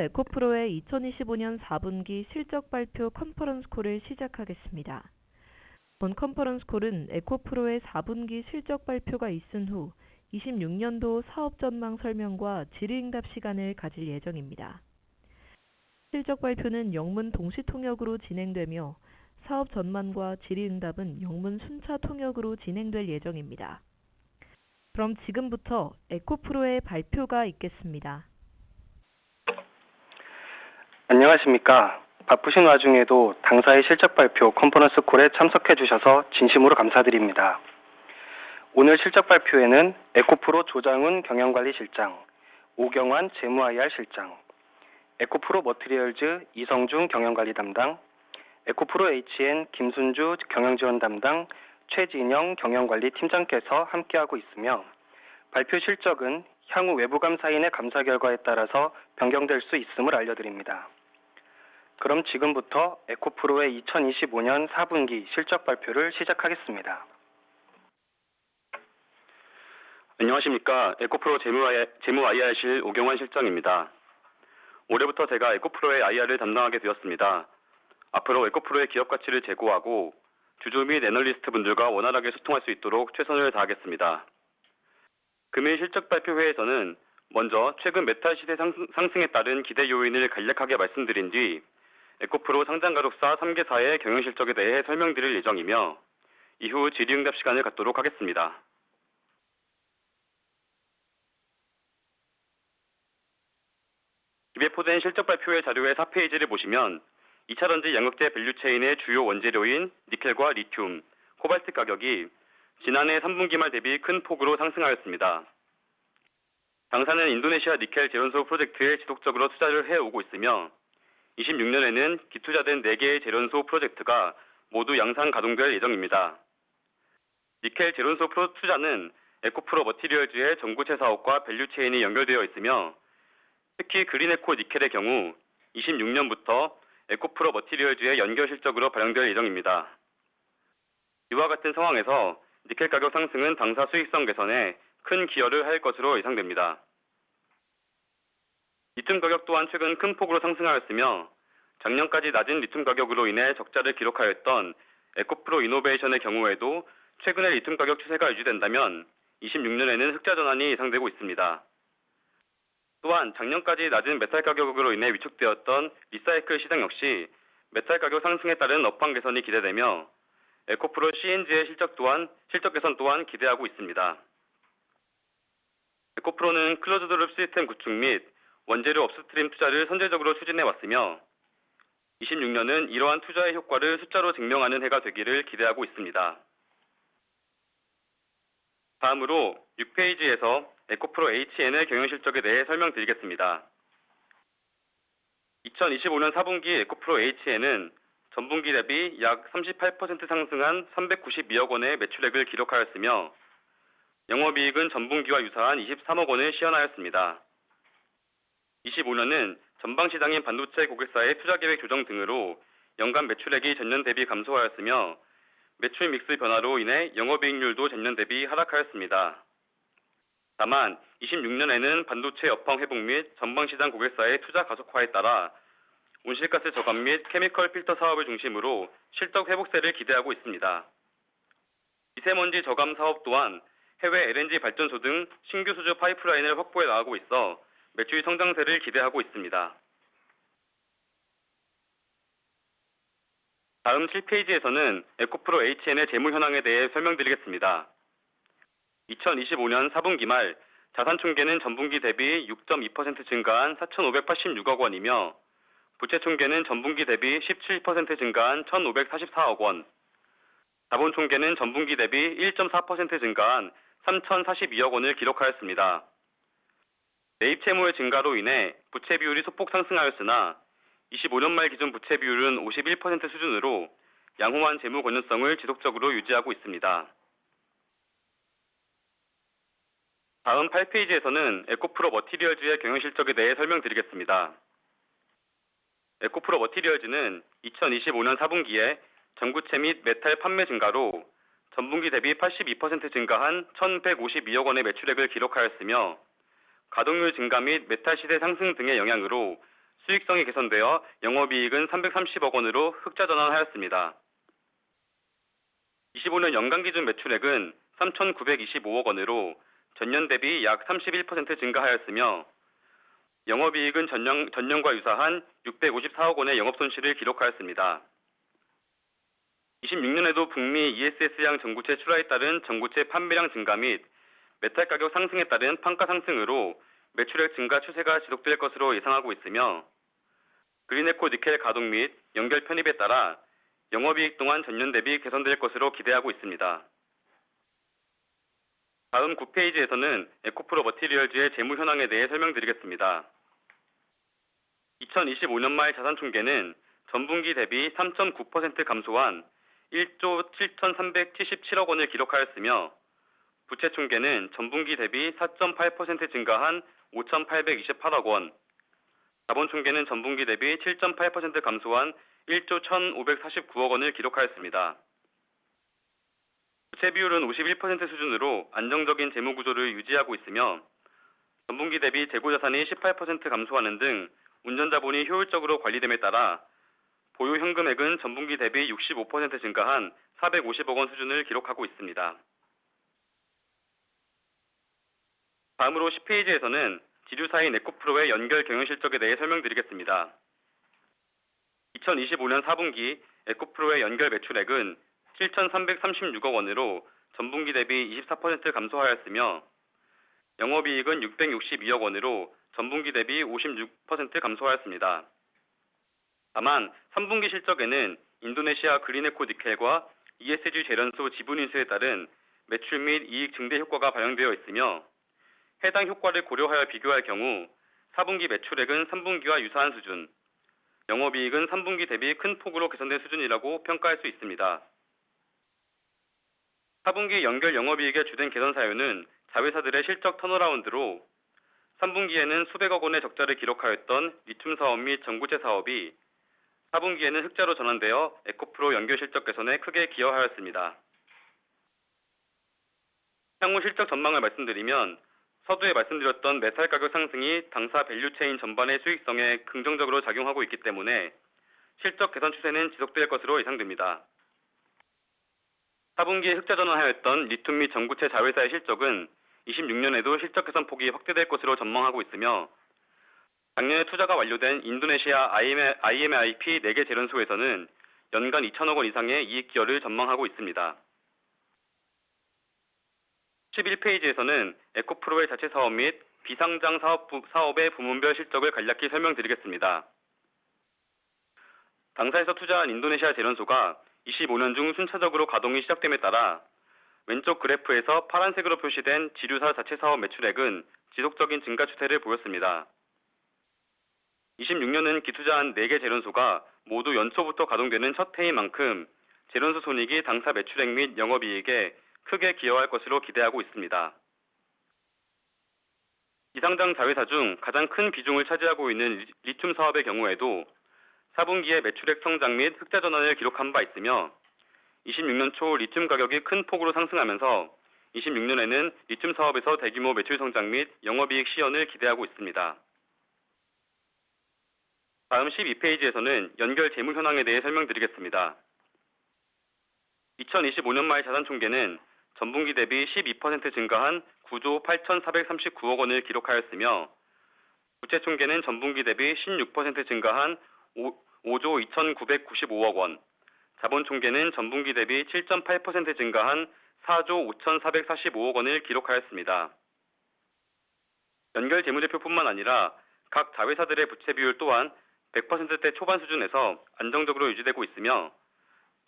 에코프로의 2025년 4분기 실적 발표 컨퍼런스 콜을 시작하겠습니다. 본 컨퍼런스 콜은 에코프로의 4분기 실적 발표가 있은 후 26년도 사업 전망 설명과 질의응답 시간을 가질 예정입니다. 실적 발표는 영문 동시 통역으로 진행되며 사업 전망과 질의응답은 영문 순차 통역으로 진행될 예정입니다. 그럼 지금부터 에코프로의 발표가 있겠습니다. 안녕하십니까. 바쁘신 와중에도 당사의 실적 발표 컨퍼런스 콜에 참석해 주셔서 진심으로 감사드립니다. 오늘 실적 발표에는 에코프로 조장훈 경영관리실장, 오경환 재무-IR 실장, 에코프로 머티리얼즈 이성중 경영관리 담당, 에코프로 HN 김순주 경영지원 담당, 최진영 경영관리 팀장께서 함께하고 있으며 발표 실적은 향후 외부감사인의 감사 결과에 따라서 변경될 수 있음을 알려드립니다. 그럼 지금부터 에코프로의 2025년 4분기 실적 발표를 시작하겠습니다. 안녕하십니까. 에코프로 재무-IR실 오경환 실장입니다. 올해부터 제가 에코프로의 IR을 담당하게 되었습니다. 앞으로 에코프로의 기업 가치를 제고하고 주주 및 애널리스트 분들과 원활하게 소통할 수 있도록 최선을 다하겠습니다. 금일 실적 발표 회에서는 먼저 최근 메탈 시세 상승에 따른 기대 요인을 간략하게 말씀드린 뒤 에코프로 상장가족사 3개사의 경영실적에 대해 설명드릴 예정이며 이후 질의응답 시간을 갖도록 하겠습니다. 기배포된 실적 발표의 자료의 4페이지를 보시면 2차전지 양극재 밸류체인의 주요 원재료인 니켈과 리튬, 코발트 가격이 지난해 3분기 말 대비 큰 폭으로 상승하였습니다. 당사는 인도네시아 니켈 재련소 프로젝트에 지속적으로 투자를 해오고 있으며 26년에는 기투자된 4개의 재련소 프로젝트가 모두 양산 가동될 예정입니다. 니켈 재련소 투자는 에코프로 머티리얼즈의 전구체 사업과 밸류체인이 연결되어 있으며 특히 그린에코 니켈의 경우 26년부터 에코프로 머티리얼즈의 연결 실적으로 반영될 예정입니다. 이와 같은 상황에서 니켈 가격 상승은 당사 수익성 개선에 큰 기여를 할 것으로 예상됩니다. 리튬 가격 또한 최근 큰 폭으로 상승하였으며 작년까지 낮은 리튬 가격으로 인해 적자를 기록하였던 에코프로 이노베이션의 경우에도 최근의 리튬 가격 추세가 유지된다면 26년에는 흑자 전환이 예상되고 있습니다. 또한 작년까지 낮은 메탈 가격으로 인해 위축되었던 리사이클 시장 역시 메탈 가격 상승에 따른 업황 개선이 기대되며 에코프로 CNG의 실적 개선 또한 기대하고 있습니다. 에코프로는 클로즈드룹 시스템 구축 및 원재료 업스트림 투자를 선제적으로 추진해 왔으며 26년은 이러한 투자의 효과를 숫자로 증명하는 해가 되기를 기대하고 있습니다. 다음으로 6페이지에서 에코프로 HN의 경영실적에 대해 설명드리겠습니다. 2025년 4분기 에코프로 HN은 전분기 대비 약 38% 상승한 392억 원의 매출액을 기록하였으며 영업이익은 전분기와 유사한 23억 원을 시현하였습니다. 25년은 전방시장인 반도체 고객사의 투자계획 조정 등으로 연간 매출액이 전년 대비 감소하였으며 매출 믹스 변화로 인해 영업이익률도 전년 대비 하락하였습니다. 다만 26년에는 반도체 업황 회복 및 전방시장 고객사의 투자 가속화에 따라 온실가스 저감 및 케미컬 필터 사업을 중심으로 실적 회복세를 기대하고 있습니다. 미세먼지 저감 사업 또한 해외 LNG 발전소 등 신규 수주 파이프라인을 확보해 나가고 있어 매출 성장세를 기대하고 있습니다. 다음 7페이지에서는 에코프로 HN의 재무 현황에 대해 설명드리겠습니다. 2025년 4분기 말 자산총계는 전분기 대비 6.2% 증가한 4,586억 원이며 부채총계는 전분기 대비 17% 증가한 1,544억 원, 자본총계는 전분기 대비 1.4% 증가한 3,042억 원을 기록하였습니다. 매입 채무의 증가로 인해 부채 비율이 소폭 상승하였으나 25년 말 기준 부채 비율은 51% 수준으로 양호한 재무 건전성을 지속적으로 유지하고 있습니다. 다음 8페이지에서는 에코프로 머티리얼즈의 경영실적에 대해 설명드리겠습니다. 에코프로 머티리얼즈는 2025년 4분기에 전구체 및 메탈 판매 증가로 전분기 대비 82% 증가한 1,152억 원의 매출액을 기록하였으며 가동률 증가 및 메탈 시세 상승 등의 영향으로 수익성이 개선되어 영업이익은 330억 원으로 흑자 전환하였습니다. 25년 연간 기준 매출액은 3,925억 원으로 전년 대비 약 31% 증가하였으며 영업이익은 전년과 유사한 654억 원의 영업손실을 기록하였습니다. 26년에도 북미 ESS양 전구체 출하에 따른 전구체 판매량 증가 및 메탈 가격 상승에 따른 판가 상승으로 매출액 증가 추세가 지속될 것으로 예상하고 있으며 그린에코 니켈 가동 및 연결 편입에 따라 영업이익 또한 전년 대비 개선될 것으로 기대하고 있습니다. 다음 9페이지에서는 에코프로 머티리얼즈의 재무 현황에 대해 설명드리겠습니다. 2025년 말 자산총계는 전분기 대비 3.9% 감소한 1조 7,377억 원을 기록하였으며 부채 총계는 전분기 대비 4.8% 증가한 5,828억 원, 자본 총계는 전분기 대비 7.8% 감소한 1조 1,549억 원을 기록하였습니다. 부채 비율은 51% 수준으로 안정적인 재무 구조를 유지하고 있으며 전분기 대비 재고자산이 18% 감소하는 등 운전자본이 효율적으로 관리됨에 따라 보유 현금액은 전분기 대비 65% 증가한 450억 원 수준을 기록하고 있습니다. 다음으로 10페이지에서는 지주사인 에코프로의 연결 경영실적에 대해 설명드리겠습니다. 2025년 4분기 에코프로의 연결 매출액은 7,336억 원으로 전분기 대비 24% 감소하였으며 영업이익은 662억 원으로 전분기 대비 56% 감소하였습니다. 다만 3분기 실적에는 인도네시아 그린에코 니켈과 ESG 재련소 지분 인수에 따른 매출 및 이익 증대 효과가 반영되어 있으며 해당 효과를 고려하여 비교할 경우 4분기 매출액은 3분기와 유사한 수준, 영업이익은 3분기 대비 큰 폭으로 개선된 수준이라고 평가할 수 있습니다. 4분기 연결 영업이익의 주된 개선 사유는 자회사들의 실적 턴어라운드로 3분기에는 수백억 원의 적자를 기록하였던 리튬 사업 및 전구체 사업이 4분기에는 흑자로 전환되어 에코프로 연결 실적 개선에 크게 기여하였습니다. 향후 실적 전망을 말씀드리면 서두에 말씀드렸던 메탈 가격 상승이 당사 밸류체인 전반의 수익성에 긍정적으로 작용하고 있기 때문에 실적 개선 추세는 지속될 것으로 예상됩니다. 4분기에 흑자 전환하였던 리튬 및 전구체 자회사의 실적은 26년에도 실적 개선 폭이 확대될 것으로 전망하고 있으며 작년에 투자가 완료된 인도네시아 IMIP 4개 재련소에서는 연간 2천억 원 이상의 이익 기여를 전망하고 있습니다. 11페이지에서는 에코프로의 자체 사업 및 비상장 사업의 부문별 실적을 간략히 설명드리겠습니다. 당사에서 투자한 인도네시아 재련소가 25년 중 순차적으로 가동이 시작됨에 따라 왼쪽 그래프에서 파란색으로 표시된 지류사 자체 사업 매출액은 지속적인 증가 추세를 보였습니다. 26년은 기투자한 4개 재련소가 모두 연초부터 가동되는 첫 해인 만큼 재련소 손익이 당사 매출액 및 영업이익에 크게 기여할 것으로 기대하고 있습니다. 비상장 자회사 중 가장 큰 비중을 차지하고 있는 리튬 사업의 경우에도 4분기에 매출액 성장 및 흑자 전환을 기록한 바 있으며 26년 초 리튬 가격이 큰 폭으로 상승하면서 26년에는 리튬 사업에서 대규모 매출 성장 및 영업이익 시현을 기대하고 있습니다. 다음 12페이지에서는 연결 재무 현황에 대해 설명드리겠습니다. 2025년 말 자산총계는 전분기 대비 12% 증가한 9조 8,439억 원을 기록하였으며 부채 총계는 전분기 대비 16% 증가한 5조 2,995억 원, 자본 총계는 전분기 대비 7.8% 증가한 4조 5,445억 원을 기록하였습니다. 연결 재무제표뿐만 아니라 각 자회사들의 부채 비율 또한 100%대 초반 수준에서 안정적으로 유지되고 있으며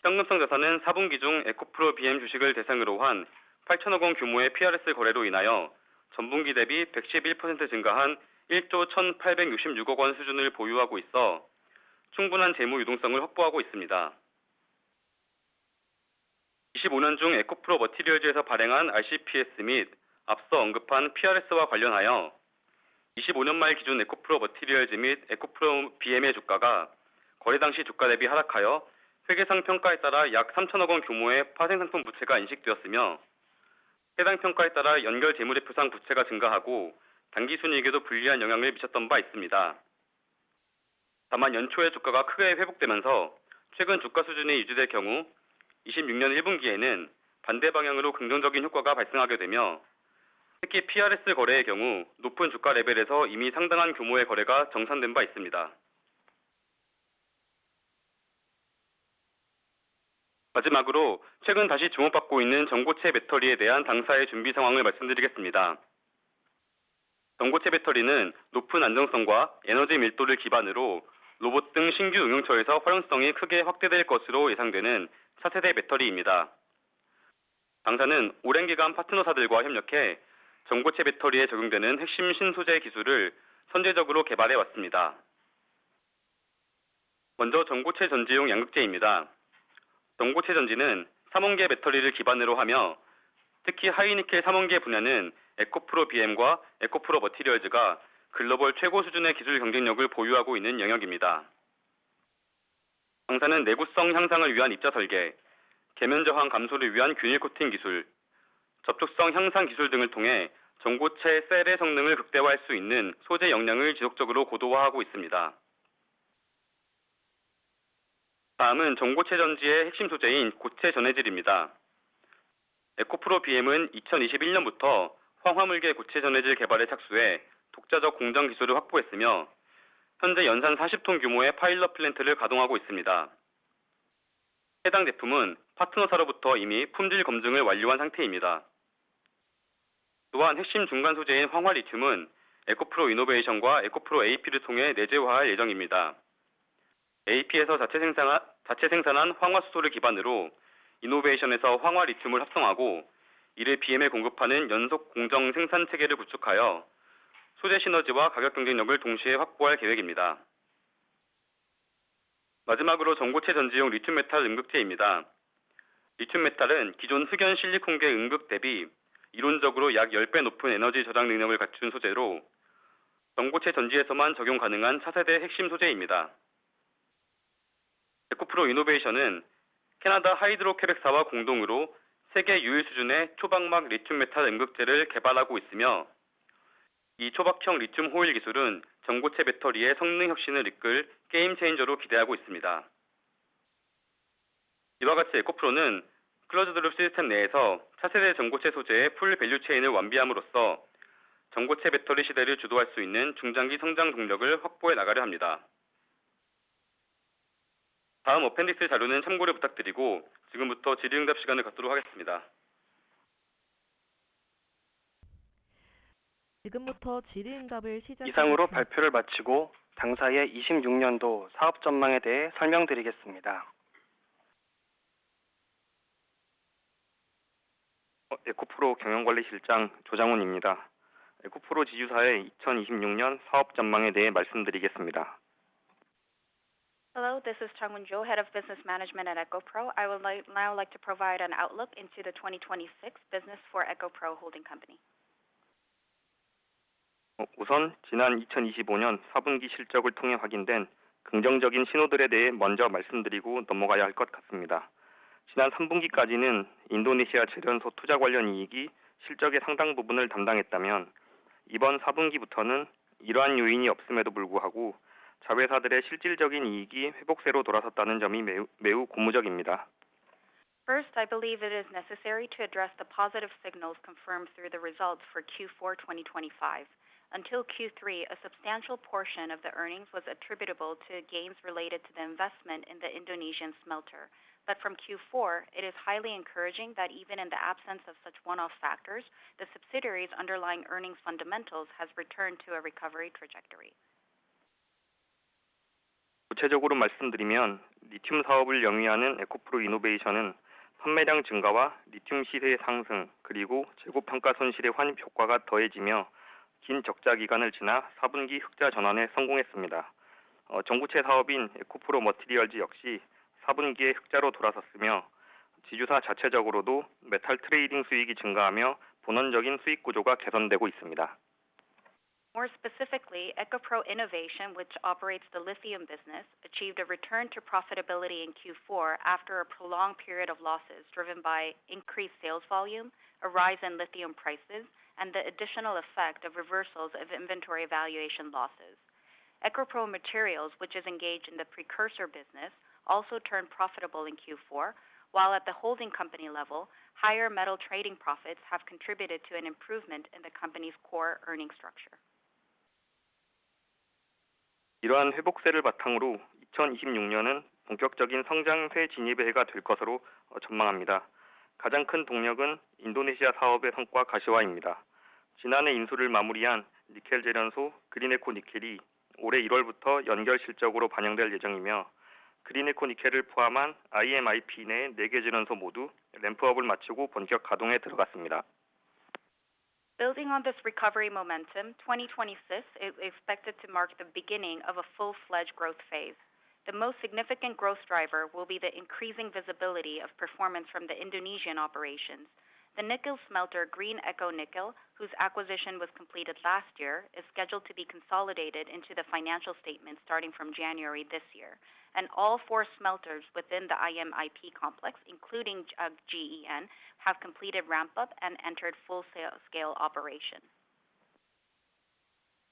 현금성 자산은 4분기 중 에코프로 BM 주식을 대상으로 한 8천억 원 규모의 PRS 거래로 인하여 전분기 대비 111% 증가한 1조 1,866억 원 수준을 보유하고 있어 충분한 재무 유동성을 확보하고 있습니다. 25년 중 에코프로 머티리얼즈에서 발행한 RCPS 및 앞서 언급한 PRS와 관련하여 25년 말 기준 에코프로 머티리얼즈 및 에코프로 BM의 주가가 거래 당시 주가 대비 하락하여 회계상 평가에 따라 약 3천억 원 규모의 파생상품 부채가 인식되었으며 해당 평가에 따라 연결 재무제표상 부채가 증가하고 당기순이익에도 불리한 영향을 미쳤던 바 있습니다. 다만 연초에 주가가 크게 회복되면서 최근 주가 수준이 유지될 경우 26년 1분기에는 반대 방향으로 긍정적인 효과가 발생하게 되며 특히 PRS 거래의 경우 높은 주가 레벨에서 이미 상당한 규모의 거래가 정산된 바 있습니다. 마지막으로 최근 다시 주목받고 있는 전고체 배터리에 대한 당사의 준비 상황을 말씀드리겠습니다. 전고체 배터리는 높은 안정성과 에너지 밀도를 기반으로 로봇 등 신규 응용처에서 활용성이 크게 확대될 것으로 예상되는 차세대 배터리입니다. 당사는 오랜 기간 파트너사들과 협력해 전고체 배터리에 적용되는 핵심 신소재 기술을 선제적으로 개발해 왔습니다. 먼저 전고체 전지용 양극재입니다. 전고체 전지는 삼원계 배터리를 기반으로 하며 특히 하이니켈 삼원계 분야는 에코프로 BM과 에코프로 머티리얼즈가 글로벌 최고 수준의 기술 경쟁력을 보유하고 있는 영역입니다. 당사는 내구성 향상을 위한 입자 설계, 계면 저항 감소를 위한 균일 코팅 기술, 접촉성 향상 기술 등을 통해 전고체 셀의 성능을 극대화할 수 있는 소재 역량을 지속적으로 고도화하고 있습니다. 다음은 전고체 전지의 핵심 소재인 고체 전해질입니다. 에코프로 BM은 2021년부터 황화물계 고체 전해질 개발에 착수해 독자적 공정 기술을 확보했으며 현재 연산 40톤 규모의 파일럿 플랜트를 가동하고 있습니다. 해당 제품은 파트너사로부터 이미 품질 검증을 완료한 상태입니다. 또한 핵심 중간 소재인 황화 리튬은 에코프로 이노베이션과 에코프로 AP를 통해 내재화할 예정입니다. AP에서 자체 생산한 황화 수소를 기반으로 이노베이션에서 황화 리튬을 합성하고 이를 BM에 공급하는 연속 공정 생산 체계를 구축하여 소재 시너지와 가격 경쟁력을 동시에 확보할 계획입니다. 마지막으로 전고체 전지용 리튬 메탈 음극재입니다. 리튬 메탈은 기존 흑연 실리콘계 음극 대비 이론적으로 약 10배 높은 에너지 저장 능력을 갖춘 소재로 전고체 전지에서만 적용 가능한 차세대 핵심 소재입니다. 에코프로 이노베이션은 캐나다 하이드로 퀘벡사와 공동으로 세계 유일 수준의 초박막 리튬 메탈 음극재를 개발하고 있으며 이 초박형 리튬 호일 기술은 전고체 배터리의 성능 혁신을 이끌 게임 체인저로 기대하고 있습니다. 이와 같이 에코프로는 클로즈드룹 시스템 내에서 차세대 전고체 소재의 풀 밸류 체인을 완비함으로써 전고체 배터리 시대를 주도할 수 있는 중장기 성장 동력을 확보해 나가려 합니다. 다음 어펜디스 자료는 참고를 부탁드리고 지금부터 질의응답 시간을 갖도록 하겠습니다. 지금부터 질의응답을 시작하겠습니다. 이상으로 발표를 마치고 당사의 26년도 사업 전망에 대해 설명드리겠습니다. 에코프로 경영관리실장 조장훈입니다. 에코프로 지주사의 2026년 사업 전망에 대해 말씀드리겠습니다. Hello, this is Changwon Jo, Head of Business Management at EcoPro. I would now like to provide an outlook into the 2026 business for EcoPro Holding Company. 우선 지난 2025년 4분기 실적을 통해 확인된 긍정적인 신호들에 대해 먼저 말씀드리고 넘어가야 할 것 같습니다. 지난 3분기까지는 인도네시아 재련소 투자 관련 이익이 실적의 상당 부분을 담당했다면 이번 4분기부터는 이러한 요인이 없음에도 불구하고 자회사들의 실질적인 이익이 회복세로 돌아섰다는 점이 매우 고무적입니다. First, I believe it is necessary to address the positive signals confirmed through the results for Q4 2025. Until Q3, a substantial portion of the earnings was attributable to gains related to the investment in the Indonesian smelter. But from Q4, it is highly encouraging that even in the absence of such one-off factors, the subsidiary's underlying earnings fundamentals has returned to a recovery trajectory. 구체적으로 말씀드리면 리튬 사업을 영위하는 에코프로 이노베이션은 판매량 증가와 리튬 시세의 상승 그리고 재고 평가 손실의 환입 효과가 더해지며 긴 적자 기간을 지나 4분기 흑자 전환에 성공했습니다. 전고체 사업인 에코프로 머티리얼즈 역시 4분기에 흑자로 돌아섰으며 지주사 자체적으로도 메탈 트레이딩 수익이 증가하며 본원적인 수익 구조가 개선되고 있습니다. More specifically, EcoPro Innovation, which operates the lithium business, achieved a return to profitability in Q4 after a prolonged period of losses driven by increased sales volume, a rise in lithium prices, and the additional effect of reversals of inventory valuation losses. EcoPro Materials, which is engaged in the precursor business, also turned profitable in Q4, while at the holding company level, higher metal trading profits have contributed to an improvement in the company's core earning structure. 이러한 회복세를 바탕으로 2026년은 본격적인 성장세 진입의 해가 될 것으로 전망합니다. 가장 큰 동력은 인도네시아 사업의 성과 가시화입니다. 지난해 인수를 마무리한 니켈 재련소 그린에코 니켈이 올해 1월부터 연결 실적으로 반영될 예정이며 그린에코 니켈을 포함한 IMIP 내 4개 재련소 모두 램프업을 마치고 본격 가동에 들어갔습니다. Building on this recovery momentum, 2026 is expected to mark the beginning of a full-fledged growth phase. The most significant growth driver will be the increasing visibility of performance from the Indonesian operations. The nickel smelter Green Eco Nickel, whose acquisition was completed last year, is scheduled to be consolidated into the financial statements starting from January this year. And all 4 smelters within the IMIP complex, including GEN, have completed ramp-up and entered full-scale operation.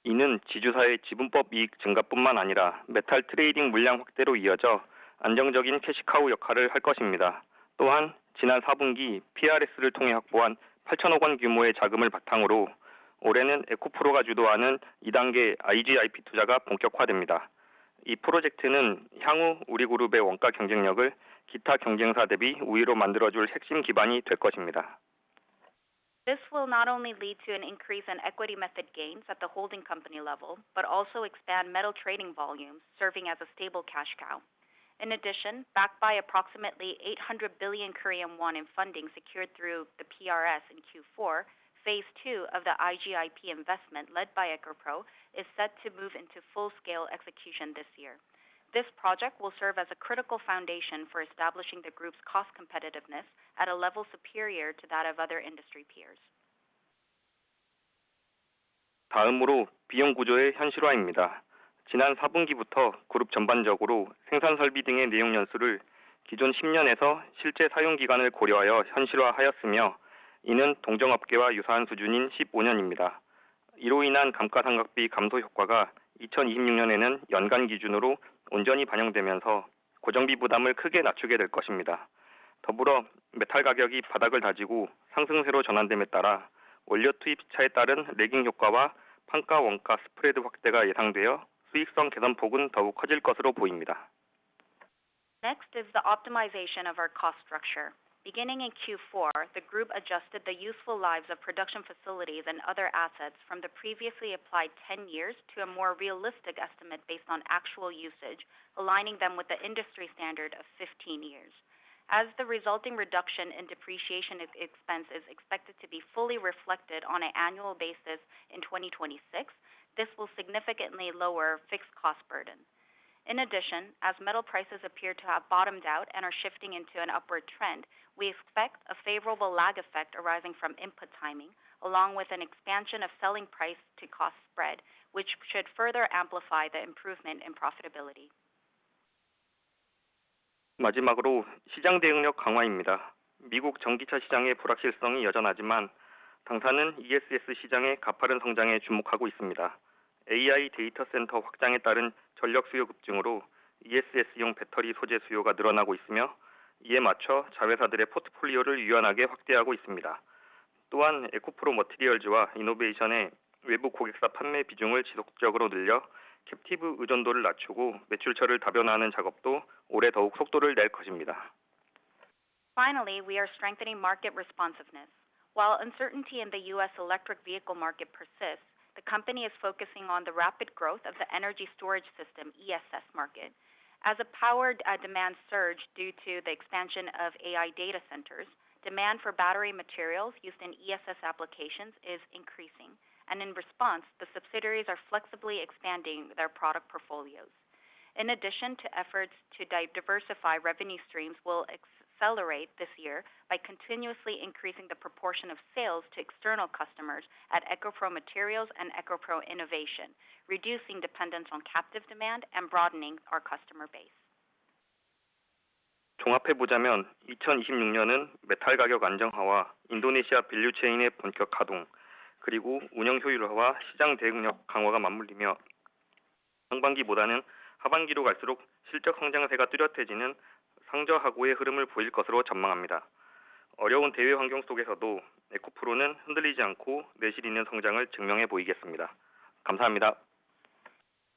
이는 지주사의 지분법 이익 증가뿐만 아니라 메탈 트레이딩 물량 확대로 이어져 안정적인 캐시카우 역할을 할 것입니다. 또한 지난 4분기 PRS를 통해 확보한 8천억 원 규모의 자금을 바탕으로 올해는 에코프로가 주도하는 2단계 IGIP 투자가 본격화됩니다. 이 프로젝트는 향후 우리그룹의 원가 경쟁력을 기타 경쟁사 대비 우위로 만들어줄 핵심 기반이 될 것입니다. This will not only lead to an increase in equity method gains at the holding company level, but also expand metal trading volumes, serving as a stable cash cow. In addition, backed by approximately 800 billion Korean won in funding secured through the PRS in Q4, Phase 2 of the IGIP investment led by EcoPro is set to move into full-scale execution this year. This project will serve as a critical foundation for establishing the group's cost competitiveness at a level superior to that of other industry peers. 다음으로 비용 구조의 현실화입니다. 지난 4분기부터 그룹 전반적으로 생산 설비 등의 내용 연수를 기존 10년에서 실제 사용 기간을 고려하여 현실화하였으며 이는 동종업계와 유사한 수준인 15년입니다. 이로 인한 감가상각비 감소 효과가 2026년에는 연간 기준으로 온전히 반영되면서 고정비 부담을 크게 낮추게 될 것입니다. 더불어 메탈 가격이 바닥을 다지고 상승세로 전환됨에 따라 원료 투입 차에 따른 레깅 효과와 판가 원가 스프레드 확대가 예상되어 수익성 개선폭은 더욱 커질 것으로 보입니다. Next is the optimization of our cost structure. Beginning in Q4, the group adjusted the useful lives of production facilities and other assets from the previously applied 10 years to a more realistic estimate based on actual usage, aligning them with the industry standard of 15 years. As the resulting reduction in depreciation expense is expected to be fully reflected on an annual basis in 2026, this will significantly lower fixed cost burden. In addition, as metal prices appear to have bottomed out and are shifting into an upward trend, we expect a favorable lag effect arising from input timing, along with an expansion of selling price to cost spread, which should further amplify the improvement in profitability. 마지막으로 시장 대응력 강화입니다. 미국 전기차 시장의 불확실성이 여전하지만 당사는 ESS 시장의 가파른 성장에 주목하고 있습니다. AI 데이터 센터 확장에 따른 전력 수요 급증으로 ESS용 배터리 소재 수요가 늘어나고 있으며 이에 맞춰 자회사들의 포트폴리오를 유연하게 확대하고 있습니다. 또한 에코프로 머티리얼즈와 이노베이션의 외부 고객사 판매 비중을 지속적으로 늘려 캡티브 의존도를 낮추고 매출처를 다변화하는 작업도 올해 더욱 속도를 낼 것입니다. Finally, we are strengthening market responsiveness. While uncertainty in the U.S. electric vehicle market persists, the company is focusing on the rapid growth of the energy storage system ESS market. As a power demand surge due to the expansion of AI data centers, demand for battery materials used in ESS applications is increasing, and in response, the subsidiaries are flexibly expanding their product portfolios. In addition to efforts to diversify revenue streams will accelerate this year by continuously increasing the proportion of sales to external customers at EcoPro Materials and EcoPro Innovation, reducing dependence on captive demand and broadening our customer base. 종합해보자면 2026년은 메탈 가격 안정화와 인도네시아 밸류체인의 본격 가동, 그리고 운영 효율화와 시장 대응력 강화가 맞물리며 상반기보다는 하반기로 갈수록 실적 성장세가 뚜렷해지는 상저하고의 흐름을 보일 것으로 전망합니다. 어려운 대외 환경 속에서도 에코프로는 흔들리지 않고 내실 있는 성장을 증명해 보이겠습니다. 감사합니다.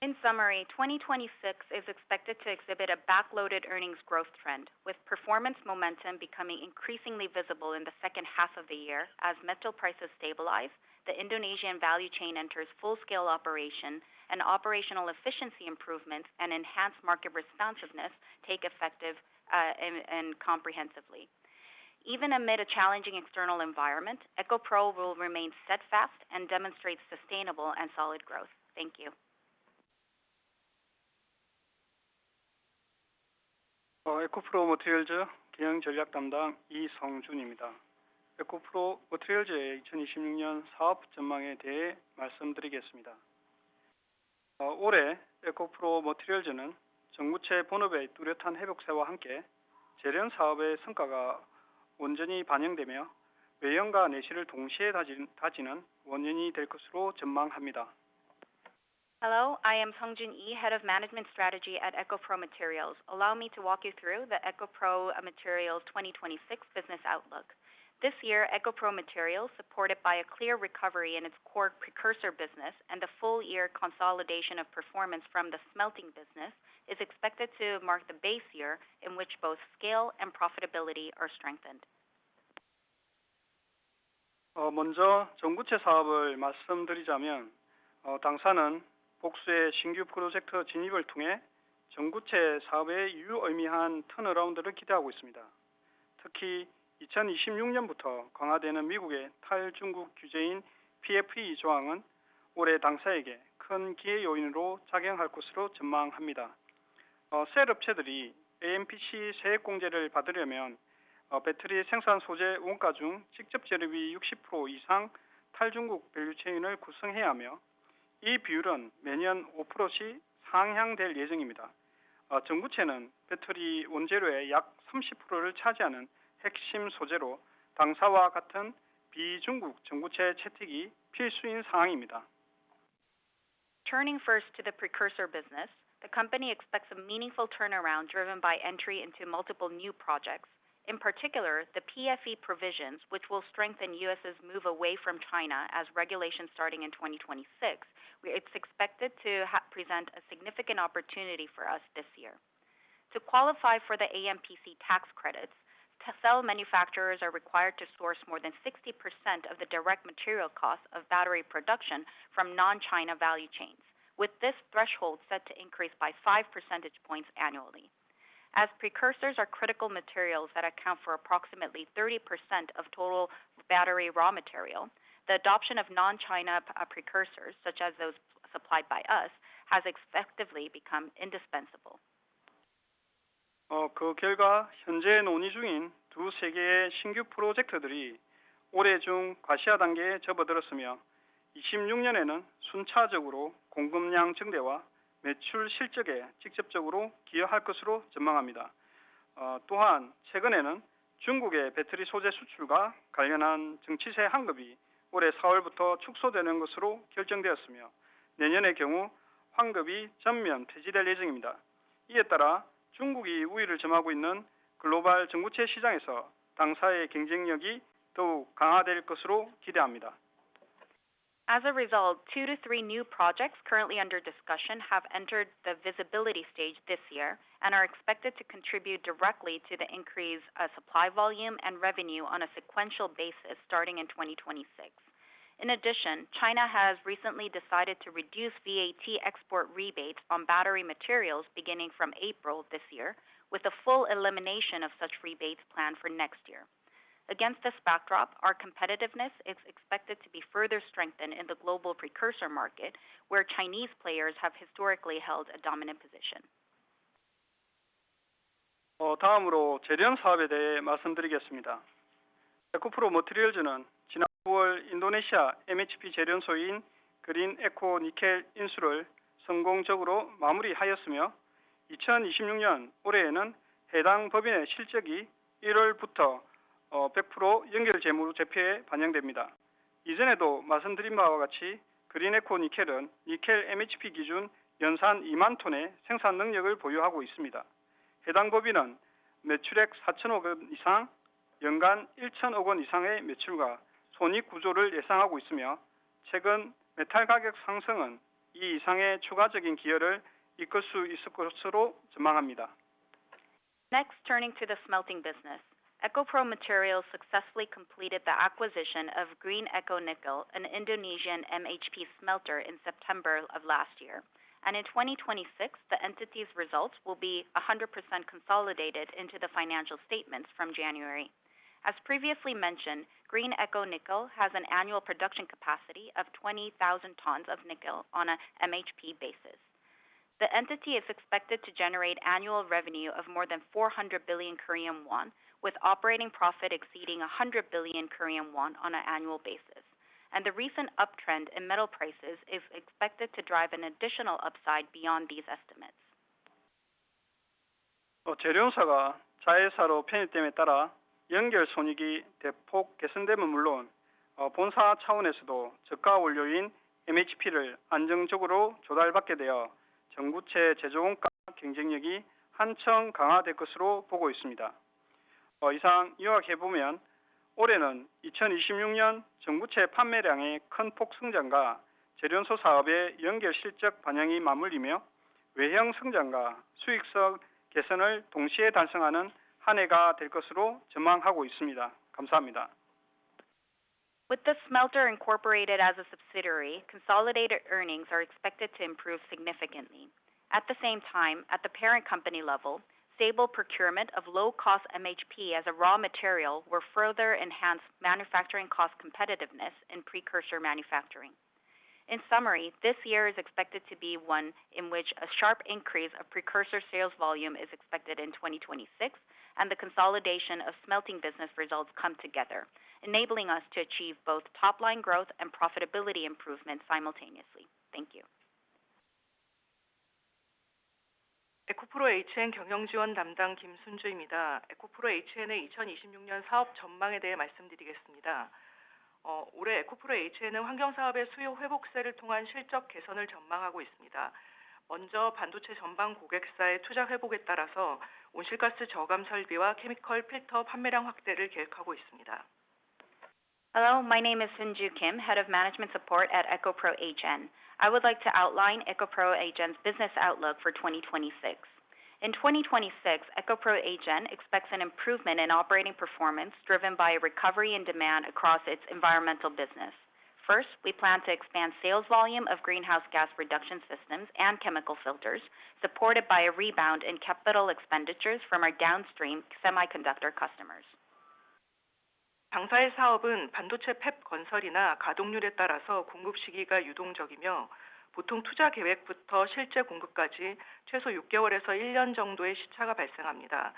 In summary, 2026 is expected to exhibit a backloaded earnings growth trend, with performance momentum becoming increasingly visible in the second half of the year as metal prices stabilize, the Indonesian value chain enters full-scale operation, and operational efficiency improvements and enhanced market responsiveness take effective and comprehensively. Even amid a challenging external environment, EcoPro will remain steadfast and demonstrate sustainable and solid growth. Thank you. 에코프로 머티리얼즈 경영 전략 담당 이성준입니다. 에코프로 머티리얼즈의 2026년 사업 전망에 대해 말씀드리겠습니다. 올해 에코프로 머티리얼즈는 전구체 본업의 뚜렷한 회복세와 함께 재련 사업의 성과가 온전히 반영되며 외형과 내실을 동시에 다지는 원인이 될 것으로 전망합니다. Hello, I am Seongjun Lee, Head of Management Strategy at EcoPro Materials. Allow me to walk you through the EcoPro Materials 2026 business outlook. This year, EcoPro Materials, supported by a clear recovery in its core precursor business and the full-year consolidation of performance from the smelting business, is expected to mark the base year in which both scale and profitability are strengthened. 먼저 전구체 사업을 말씀드리자면 당사는 복수의 신규 프로젝트 진입을 통해 전구체 사업의 유의미한 턴어라운드를 기대하고 있습니다. 특히 2026년부터 강화되는 미국의 탈중국 규제인 PFE 조항은 올해 당사에게 큰 기회 요인으로 작용할 것으로 전망합니다. 셀 업체들이 AMPC 세액공제를 받으려면 배터리 생산 소재 원가 중 직접 재료비 60% 이상 탈중국 밸류체인을 구성해야 하며 이 비율은 매년 5%씩 상향될 예정입니다. 전구체는 배터리 원재료의 약 30%를 차지하는 핵심 소재로 당사와 같은 비중국 전구체 채택이 필수인 상황입니다. Turning first to the precursor business, the company expects a meaningful turnaround driven by entry into multiple new projects. In particular, the PFE provisions, which will strengthen U.S.'s move away from China as regulations starting in 2026, it's expected to present a significant opportunity for us this year. To qualify for the AMPC tax credits, cell manufacturers are required to source more than 60% of the direct material costs of battery production from non-China value chains, with this threshold set to increase by 5 percentage points annually. As precursors are critical materials that account for approximately 30% of total battery raw material, the adoption of non-China precursors, such as those supplied by us, has effectively become indispensable. 그 결과 현재 논의 중인 두 세계의 신규 프로젝트들이 올해 중 과시화 단계에 접어들었으며 26년에는 순차적으로 공급량 증대와 매출 실적에 직접적으로 기여할 것으로 전망합니다. 또한 최근에는 중국의 배터리 소재 수출과 관련한 정치세 환급이 올해 4월부터 축소되는 것으로 결정되었으며 내년의 경우 환급이 전면 폐지될 예정입니다. 이에 따라 중국이 우위를 점하고 있는 글로벌 전구체 시장에서 당사의 경쟁력이 더욱 강화될 것으로 기대합니다. As a result, 2 to 3 new projects currently under discussion have entered the visibility stage this year and are expected to contribute directly to the increased supply volume and revenue on a sequential basis starting in 2026. In addition, China has recently decided to reduce VAT export rebates on battery materials beginning from April this year, with a full elimination of such rebates planned for next year. Against this backdrop, our competitiveness is expected to be further strengthened in the global precursor market, where Chinese players have historically held a dominant position. 다음으로 재련 사업에 대해 말씀드리겠습니다. 에코프로 머티리얼즈는 지난 9월 인도네시아 MHP 재련소인 그린 에코 니켈 인수를 성공적으로 마무리하였으며 2026년 올해에는 해당 법인의 실적이 1월부터 100% 연결 재무 제표에 반영됩니다. 이전에도 말씀드린 바와 같이 그린에코 니켈은 니켈 MHP 기준 연산 2만 톤의 생산 능력을 보유하고 있습니다. 해당 법인은 매출액 4천억 원 이상, 연간 1천억 원 이상의 매출과 손익 구조를 예상하고 있으며 최근 메탈 가격 상승은 이 이상의 추가적인 기여를 이끌 수 있을 것으로 전망합니다. Next, turning to the smelting business. EcoPro Materials successfully completed the acquisition of Green Eco Nickel, an Indonesian MHP smelter, in September of last year. And in 2026, the entity's results will be 100% consolidated into the financial statements from January. As previously mentioned, Green Eco Nickel has an annual production capacity of 20,000 tons of nickel on a MHP basis. The entity is expected to generate annual revenue of more than 400 billion Korean won, with operating profit exceeding 100 billion Korean won on an annual basis. And the recent uptrend in metal prices is expected to drive an additional upside beyond these estimates. 재료사가 자회사로 편입됨에 따라 연결 손익이 대폭 개선되면 물론 본사 차원에서도 저가 원료인 MHP를 안정적으로 조달받게 되어 전구체 제조원가 경쟁력이 한층 강화될 것으로 보고 있습니다. 이상 요약해보면 올해는 2026년 전구체 판매량의 큰 폭 성장과 재련소 사업의 연결 실적 반영이 맞물리며 외형 성장과 수익성 개선을 동시에 달성하는 한 해가 될 것으로 전망하고 있습니다. 감사합니다. With the smelter incorporated as a subsidiary, consolidated earnings are expected to improve significantly. At the same time, at the parent company level, stable procurement of low-cost MHP as a raw material will further enhance manufacturing cost competitiveness in precursor manufacturing. In summary, this year is expected to be one in which a sharp increase of precursor sales volume is expected in 2026, and the consolidation of smelting business results come together, enabling us to achieve both top-line growth and profitability improvement simultaneously. Thank you. 에코프로 HN 경영지원 담당 김순주입니다. 에코프로 HN의 2026년 사업 전망에 대해 말씀드리겠습니다. 올해 에코프로 HN은 환경사업의 수요 회복세를 통한 실적 개선을 전망하고 있습니다. 먼저 반도체 전방 고객사의 투자 회복에 따라서 온실가스 저감 설비와 케미컬 필터 판매량 확대를 계획하고 있습니다. Hello, my name is Sunju Kim, Head of Management Support at EcoPro HN. I would like to outline EcoPro HN's business outlook for 2026. In 2026, EcoPro HN expects an improvement in operating performance driven by a recovery in demand across its environmental business. First, we plan to expand sales volume of greenhouse gas reduction systems and chemical filters, supported by a rebound in capital expenditures from our downstream semiconductor customers. 당사의 사업은 반도체 팹 건설이나 가동률에 따라서 공급 시기가 유동적이며 보통 투자 계획부터 실제 공급까지 최소 6개월에서 1년 정도의 시차가 발생합니다.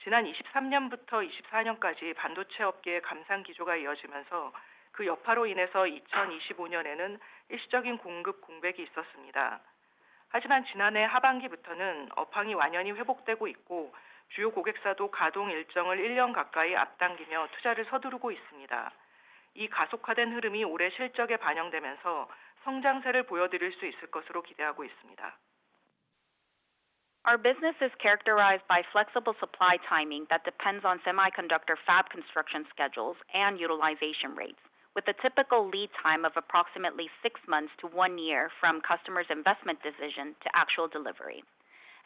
지난 23년부터 24년까지 반도체 업계의 감산 기조가 이어지면서 그 여파로 인해서 2025년에는 일시적인 공급 공백이 있었습니다. 하지만 지난해 하반기부터는 업황이 완연히 회복되고 있고 주요 고객사도 가동 일정을 1년 가까이 앞당기며 투자를 서두르고 있습니다. 이 가속화된 흐름이 올해 실적에 반영되면서 성장세를 보여드릴 수 있을 것으로 기대하고 있습니다. Our business is characterized by flexible supply timing that depends on semiconductor fab construction schedules and utilization rates, with a typical lead time of approximately 6 months to 1 year from customers' investment decision to actual delivery.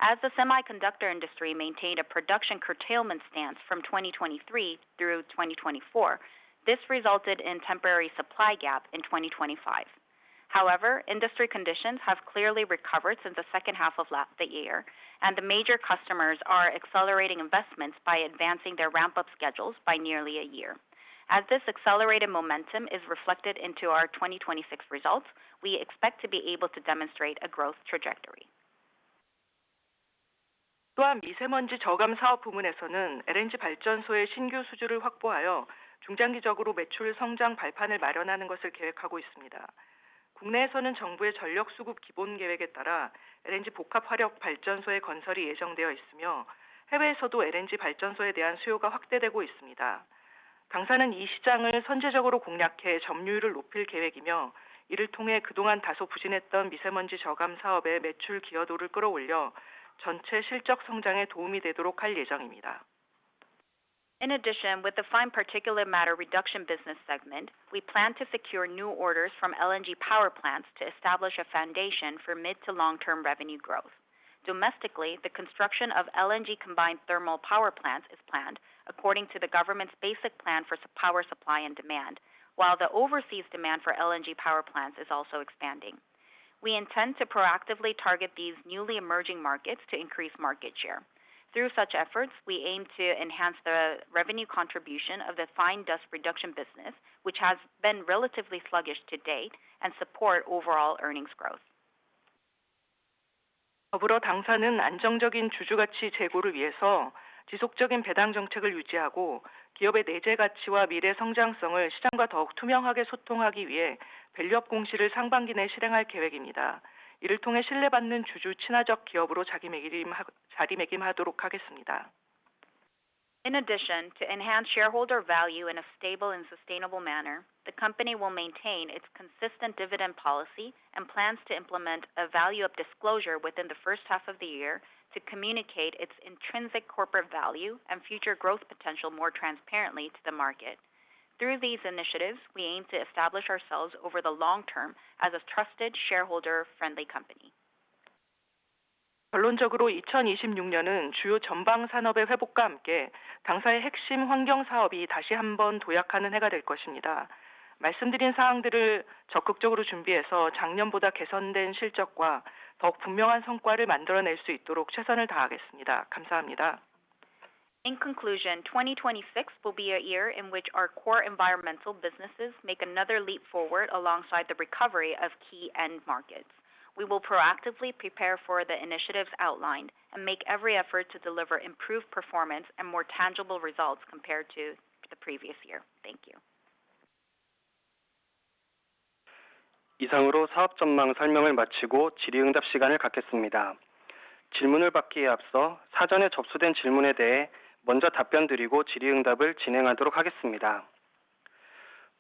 As the semiconductor industry maintained a production curtailment stance from 2023 through 2024, this resulted in temporary supply gap in 2025. However, industry conditions have clearly recovered since the second half of the year, and the major customers are accelerating investments by advancing their ramp-up schedules by nearly a year. As this accelerated momentum is reflected into our 2026 results, we expect to be able to demonstrate a growth trajectory. 또한 미세먼지 저감 사업 부문에서는 LNG 발전소의 신규 수주를 확보하여 중장기적으로 매출 성장 발판을 마련하는 것을 계획하고 있습니다. 국내에서는 정부의 전력 수급 기본 계획에 따라 LNG 복합 화력 발전소의 건설이 예정되어 있으며 해외에서도 LNG 발전소에 대한 수요가 확대되고 있습니다. 당사는 이 시장을 선제적으로 공략해 점유율을 높일 계획이며 이를 통해 그동안 다소 부진했던 미세먼지 저감 사업의 매출 기여도를 끌어올려 전체 실적 성장에 도움이 되도록 할 예정입니다. In addition, with the fine particulate matter reduction business segment, we plan to secure new orders from LNG power plants to establish a foundation for mid to long-term revenue growth. Domestically, the construction of LNG combined thermal power plants is planned according to the government's basic plan for power supply and demand, while the overseas demand for LNG power plants is also expanding. We intend to proactively target these newly emerging markets to increase market share. Through such efforts, we aim to enhance the revenue contribution of the fine dust reduction business, which has been relatively sluggish to date, and support overall earnings growth. 더불어 당사는 안정적인 주주가치 제고를 위해서 지속적인 배당 정책을 유지하고 기업의 내재 가치와 미래 성장성을 시장과 더욱 투명하게 소통하기 위해 밸류업 공시를 상반기 내 실행할 계획입니다. 이를 통해 신뢰받는 주주 친화적 기업으로 자리매김하도록 하겠습니다. In addition, to enhance shareholder value in a stable and sustainable manner, the company will maintain its consistent dividend policy and plans to implement a value-up disclosure within the first half of the year to communicate its intrinsic corporate value and future growth potential more transparently to the market. Through these initiatives, we aim to establish ourselves over the long term as a trusted, shareholder-friendly company. 결론적으로 2026년은 주요 전방 산업의 회복과 함께 당사의 핵심 환경 사업이 다시 한번 도약하는 해가 될 것입니다. 말씀드린 사항들을 적극적으로 준비해서 작년보다 개선된 실적과 더욱 분명한 성과를 만들어낼 수 있도록 최선을 다하겠습니다. 감사합니다. In conclusion, 2026 will be a year in which our core environmental businesses make another leap forward alongside the recovery of key end markets. We will proactively prepare for the initiatives outlined and make every effort to deliver improved performance and more tangible results compared to the previous year. Thank you. 이상으로 사업 전망 설명을 마치고 질의응답 시간을 갖겠습니다. 질문을 받기에 앞서 사전에 접수된 질문에 대해 먼저 답변 드리고 질의응답을 진행하도록 하겠습니다.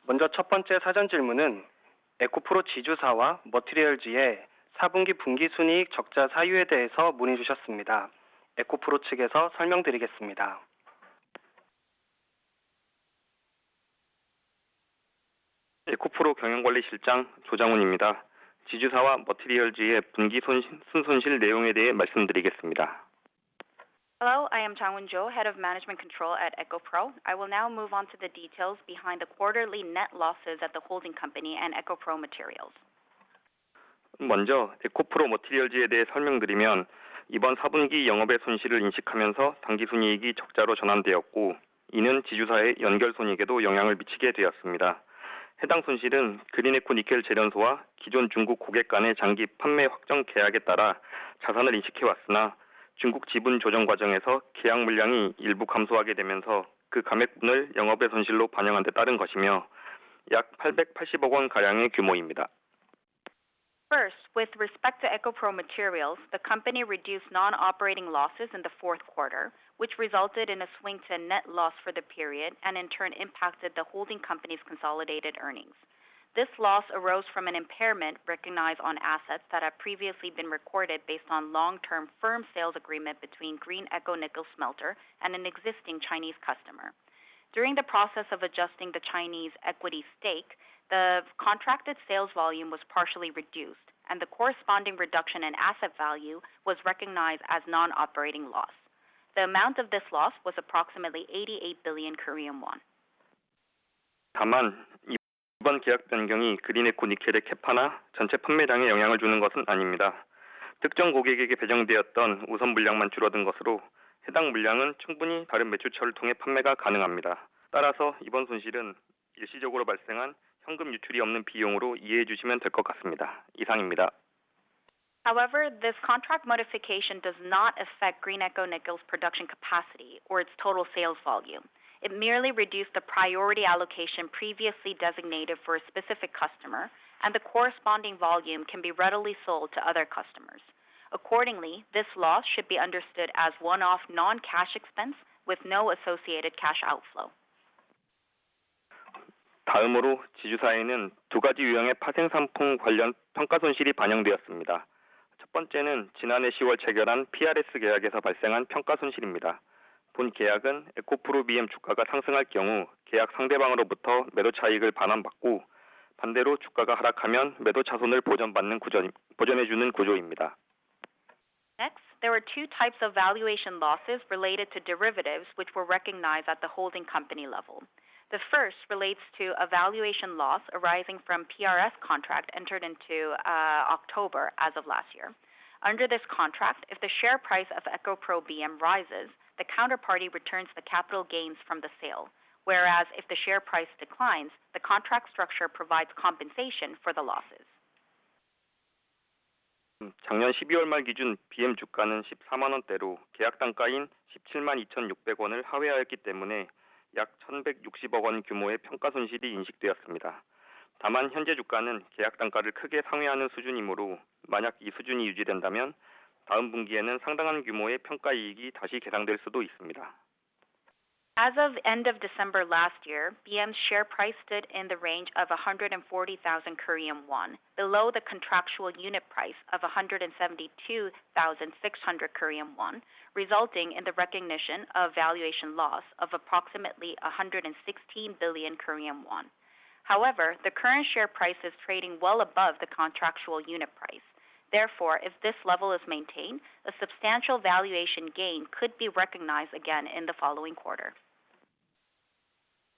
먼저 첫 번째 사전 질문은 에코프로 지주사와 머티리얼즈의 4분기 분기순이익 적자 사유에 대해서 문의 주셨습니다. 에코프로 측에서 설명드리겠습니다. 에코프로 경영관리실장 조장훈입니다. 지주사와 머티리얼즈의 분기 순손실 내용에 대해 말씀드리겠습니다. Hello, I am Jang-Woon Jo, Head of Management Control at EcoPro. I will now move on to the details behind the quarterly net losses at the holding company and EcoPro Materials. 먼저 에코프로 머티리얼즈에 대해 설명드리면 이번 4분기 영업의 손실을 인식하면서 당기순이익이 적자로 전환되었고 이는 지주사의 연결손익에도 영향을 미치게 되었습니다. 해당 손실은 그린에코 니켈 재련소와 기존 중국 고객 간의 장기 판매 확정 계약에 따라 자산을 인식해왔으나 중국 지분 조정 과정에서 계약 물량이 일부 감소하게 되면서 그 감액분을 영업의 손실로 반영한 데 따른 것이며 약 880억 원 가량의 규모입니다. First, with respect to EcoPro Materials, the company reduced non-operating losses in the fourth quarter, which resulted in a swing to net loss for the period and in turn impacted the holding company's consolidated earnings. This loss arose from an impairment recognized on assets that had previously been recorded based on long-term firm sales agreement between Green Eco Nickel Smelter and an existing Chinese customer. During the process of adjusting the Chinese equity stake, the contracted sales volume was partially reduced, and the corresponding reduction in asset value was recognized as non-operating loss. The amount of this loss was approximately 88 billion Korean won. 다만 이번 계약 변경이 그린에코 니켈의 캐파나 전체 판매량에 영향을 주는 것은 아닙니다. 특정 고객에게 배정되었던 우선 물량만 줄어든 것으로 해당 물량은 충분히 다른 매출처를 통해 판매가 가능합니다. 따라서 이번 손실은 일시적으로 발생한 현금 유출이 없는 비용으로 이해해 주시면 될 것 같습니다. 이상입니다. However, this contract modification does not affect Green Eco Nickel's production capacity or its total sales volume. It merely reduced the priority allocation previously designated for a specific customer, and the corresponding volume can be readily sold to other customers. Accordingly, this loss should be understood as one-off non-cash expense with no associated cash outflow. 다음으로 지주사에는 두 가지 유형의 파생상품 관련 평가 손실이 반영되었습니다. 첫 번째는 지난해 10월 체결한 PRS 계약에서 발생한 평가 손실입니다. 본 계약은 에코프로 BM 주가가 상승할 경우 계약 상대방으로부터 매도 차익을 반환받고 반대로 주가가 하락하면 매도 차손을 보전해주는 구조입니다. Next, there were two types of valuation losses related to derivatives which were recognized at the holding company level. The first relates to a valuation loss arising from PRS contract entered into October as of last year. Under this contract, if the share price of EcoPro BM rises, the counterparty returns the capital gains from the sale, whereas if the share price declines, the contract structure provides compensation for the losses. 작년 12월 말 기준 BM 주가는 14만 원대로 계약 단가인 17만 2,600원을 하회하였기 때문에 약 1,160억 원 규모의 평가 손실이 인식되었습니다. 다만 현재 주가는 계약 단가를 크게 상회하는 수준이므로 만약 이 수준이 유지된다면 다음 분기에는 상당한 규모의 평가 이익이 다시 계상될 수도 있습니다. As of end of December last year, BM's share price stood in the range of 140,000 Korean won, below the contractual unit price of 172,600 Korean won, resulting in the recognition of valuation loss of approximately 116 billion Korean won. However, the current share price is trading well above the contractual unit price. Therefore, if this level is maintained, a substantial valuation gain could be recognized again in the following quarter.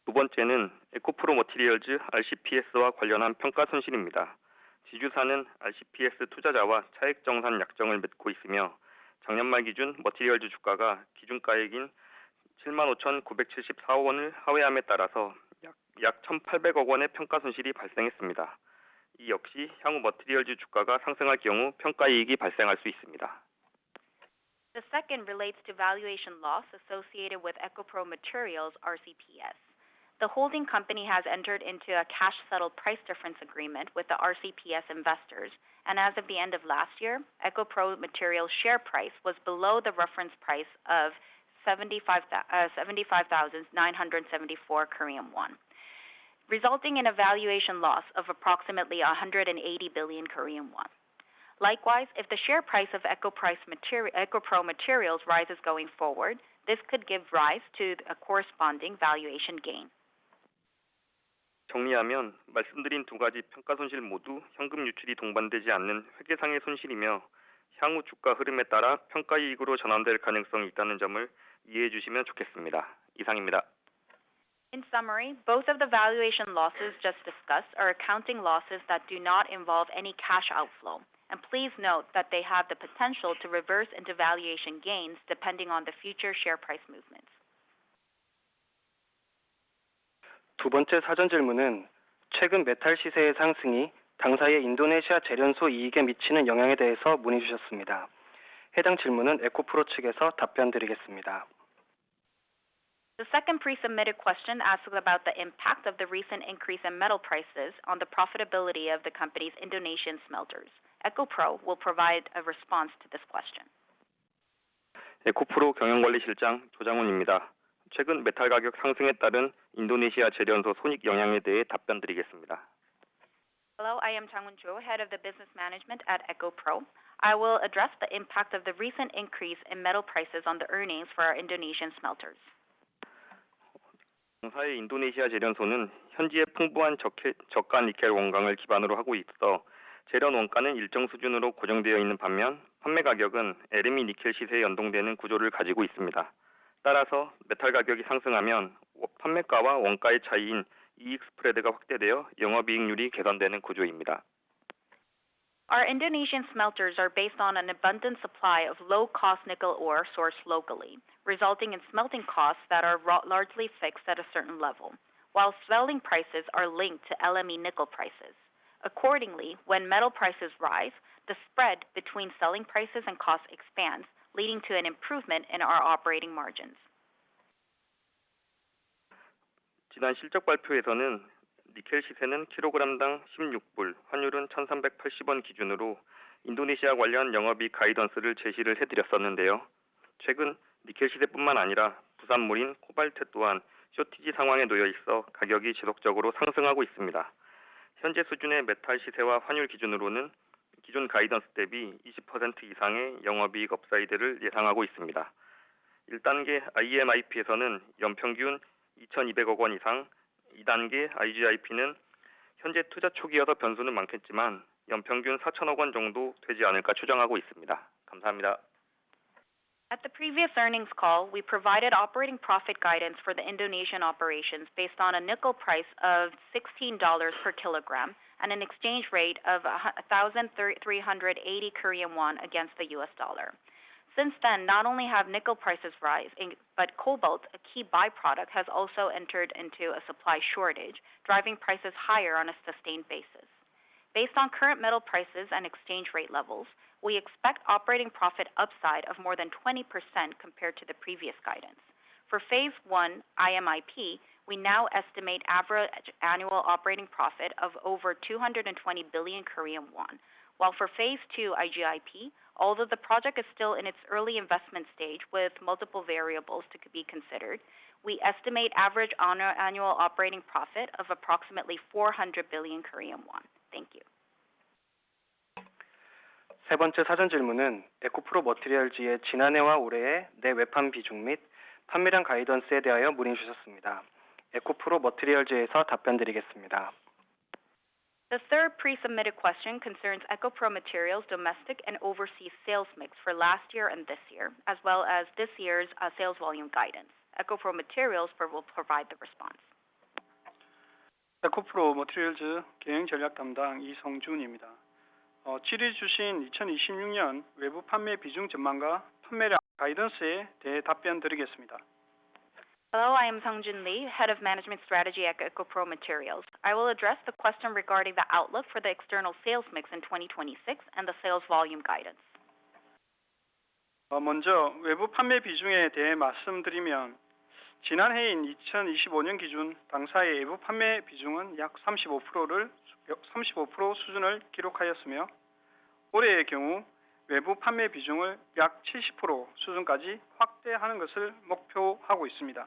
두 번째는 에코프로 머티리얼즈 RCPS와 관련한 평가 손실입니다. 지주사는 RCPS 투자자와 차익 정산 약정을 맺고 있으며 작년 말 기준 머티리얼즈 주가가 기준가액인 75,974억 원을 하회함에 따라서 약 1,800억 원의 평가 손실이 발생했습니다. 이 역시 향후 머티리얼즈 주가가 상승할 경우 평가 이익이 발생할 수 있습니다. The second relates to valuation loss associated with EcoPro Materials RCPS. The holding company has entered into a cash-settled price difference agreement with the RCPS investors, and as of the end of last year, EcoPro Materials share price was below the reference price of 75,974 Korean won, resulting in a valuation loss of approximately 180 billion Korean won. Likewise, if the share price of EcoPro Materials rises going forward, this could give rise to a corresponding valuation gain. 정리하면 말씀드린 두 가지 평가 손실 모두 현금 유출이 동반되지 않는 회계상의 손실이며 향후 주가 흐름에 따라 평가 이익으로 전환될 가능성이 있다는 점을 이해해 주시면 좋겠습니다. 이상입니다. In summary, both of the valuation losses just discussed are accounting losses that do not involve any cash outflow, and please note that they have the potential to reverse into valuation gains depending on the future share price movements. 두 번째 사전 질문은 최근 메탈 시세의 상승이 당사의 인도네시아 재련소 이익에 미치는 영향에 대해서 문의 주셨습니다. 해당 질문은 에코프로 측에서 답변 드리겠습니다. The second pre-submitted question asks about the impact of the recent increase in metal prices on the profitability of the company's Indonesian smelters. EcoPro will provide a response to this question. 에코프로 경영관리실장 조장훈입니다. 최근 메탈 가격 상승에 따른 인도네시아 재련소 손익 영향에 대해 답변 드리겠습니다. Hello, I am Jang-Hoon Cho, head of the business management at EcoPro. I will address the impact of the recent increase in metal prices on the earnings for our Indonesian smelters. 당사의 인도네시아 재련소는 현지의 풍부한 저가 니켈 원광을 기반으로 하고 있어 재련 원가는 일정 수준으로 고정되어 있는 반면 판매 가격은 LME 니켈 시세에 연동되는 구조를 가지고 있습니다. 따라서 메탈 가격이 상승하면 판매가와 원가의 차이인 이익 스프레드가 확대되어 영업이익률이 개선되는 구조입니다. Our Indonesian smelters are based on an abundant supply of low-cost nickel ore sourced locally, resulting in smelting costs that are largely fixed at a certain level, while selling prices are linked to LME nickel prices. Accordingly, when metal prices rise, the spread between selling prices and costs expands, leading to an improvement in our operating margins. 지난 실적 발표에서는 니켈 시세는 킬로그램당 16불, 환율은 1,380원 기준으로 인도네시아 관련 영업이익 가이던스를 제시를 해드렸었는데요. 최근 니켈 시세뿐만 아니라 부산물인 코발트 또한 쇼티지 상황에 놓여 있어 가격이 지속적으로 상승하고 있습니다. 현재 수준의 메탈 시세와 환율 기준으로는 기존 가이던스 대비 20% 이상의 영업이익 업사이드를 예상하고 있습니다. 1단계 IMIP에서는 연평균 2,200억 원 이상, 2단계 IGIP는 현재 투자 초기여서 변수는 많겠지만 연평균 4천억 원 정도 되지 않을까 추정하고 있습니다. 감사합니다. At the previous earnings call, we provided operating profit guidance for the Indonesian operations based on a nickel price of $16 per kilogram and an exchange rate of 1,380 Korean won against the US dollar. Since then, not only have nickel prices risen, but cobalt, a key byproduct, has also entered into a supply shortage, driving prices higher on a sustained basis. Based on current metal prices and exchange rate levels, we expect operating profit upside of more than 20% compared to the previous guidance. For Phase 1 IMIP, we now estimate average annual operating profit of over 220 billion Korean won, while for Phase 2 IGIP, although the project is still in its early investment stage with multiple variables to be considered, we estimate average annual operating profit of approximately 400 billion Korean won. Thank you. 세 번째 사전 질문은 에코프로 머티리얼즈의 지난해와 올해의 내 외판 비중 및 판매량 가이던스에 대하여 문의 주셨습니다. 에코프로 머티리얼즈에서 답변 드리겠습니다. The third pre-submitted question concerns EcoPro Materials' domestic and overseas sales mix for last year and this year, as well as this year's sales volume guidance. EcoPro Materials will provide the response. 에코프로 머티리얼즈 경영 전략 담당 이성준입니다. 질의 주신 2026년 외부 판매 비중 전망과 판매량 가이던스에 대해 답변 드리겠습니다. Hello, I am Sung-Jun Lee, Head of Management Strategy at EcoPro Materials. I will address the question regarding the outlook for the external sales mix in 2026 and the sales volume guidance. 먼저 외부 판매 비중에 대해 말씀드리면 지난해인 2025년 기준 당사의 외부 판매 비중은 약 35% 수준을 기록하였으며 올해의 경우 외부 판매 비중을 약 70% 수준까지 확대하는 것을 목표하고 있습니다.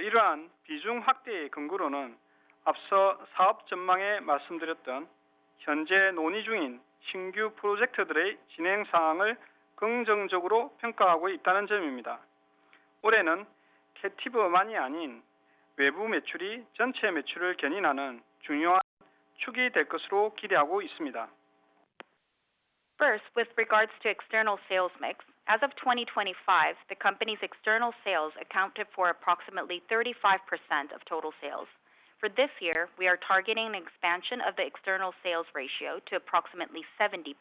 이러한 비중 확대의 근거로는 앞서 사업 전망에 말씀드렸던 현재 논의 중인 신규 프로젝트들의 진행 사항을 긍정적으로 평가하고 있다는 점입니다. 올해는 캐티브만이 아닌 외부 매출이 전체 매출을 견인하는 중요한 축이 될 것으로 기대하고 있습니다. First, with regards to external sales mix, as of 2025, the company's external sales accounted for approximately 35% of total sales. For this year, we are targeting an expansion of the external sales ratio to approximately 70%.